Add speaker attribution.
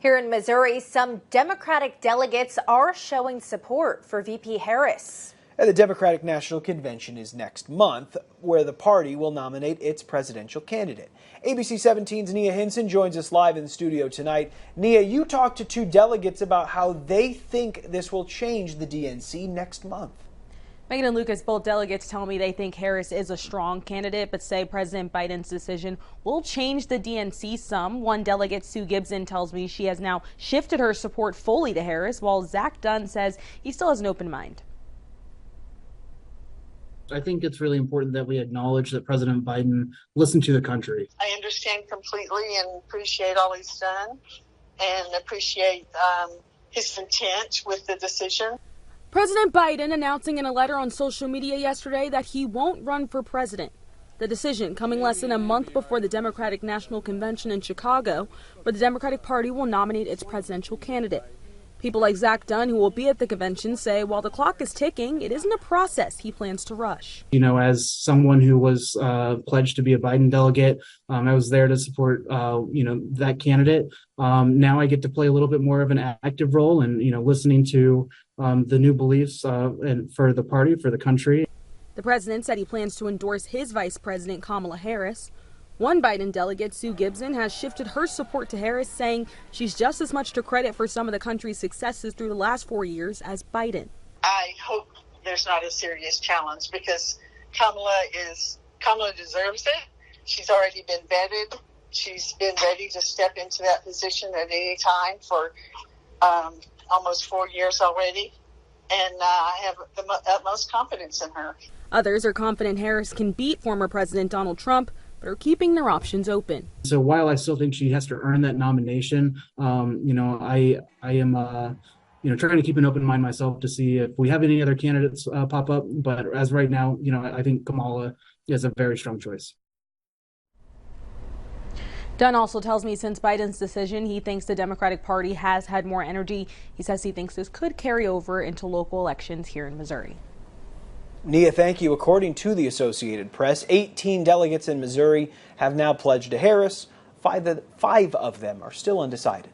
Speaker 1: Here in Missouri, some Democratic delegates are showing support for VP Harris.
Speaker 2: And the Democratic National Convention is next month, where the party will nominate its presidential candidate. ABC 17's Nia Hinson joins us live in the studio tonight. Nia, you talked to two delegates about how they think this will change the DNC next month.
Speaker 3: Megan and Lucas, both delegates tell me they think Harris is a strong candidate, but say President Biden's decision will change the DNC some. One delegate, Sue Gibson, tells me she has now shifted her support fully to Harris, while Zach Dunn says he still has an open mind.
Speaker 4: I think it's really important that we acknowledge that President Biden listened to the country.
Speaker 5: I understand completely and appreciate all he's done and appreciate his intent with the decision.
Speaker 3: President Biden announcing in a letter on social media yesterday that he won't run for president. The decision coming less than a month before the Democratic National Convention in Chicago, where the Democratic Party will nominate its presidential candidate. People like Zach Dunn, who will be at the convention, say while the clock is ticking, it isn't a process he plans to rush.
Speaker 4: You know, as someone who was pledged to be a Biden delegate, I was there to support, that candidate. Now I get to play a little bit more of an active role and, listening to the new beliefs and for the party, for the country.
Speaker 3: The president said he plans to endorse his vice president, Kamala Harris. One Biden delegate, Sue Gibson, has shifted her support to Harris, saying she's just as much to credit for some of the country's successes through the last 4 years as Biden.
Speaker 5: I hope there's not a serious challenge because Kamala deserves it. She's already been vetted. She's been ready to step into that position at any time for almost 4 years already. And I have the utmost confidence in her.
Speaker 3: Others are confident Harris can beat former President Donald Trump, but are keeping their options open.
Speaker 4: So while I still think she has to earn that nomination, I am trying to keep an open mind myself to see if we have any other candidates pop up. But as right now, I think Kamala is a very strong choice.
Speaker 3: Dunn also tells me since Biden's decision, he thinks the Democratic Party has had more energy. He says he thinks this could carry over into local elections here in Missouri.
Speaker 2: Nia, thank you. According to the Associated Press, 18 delegates in Missouri have now pledged to Harris. Five of them are still undecided.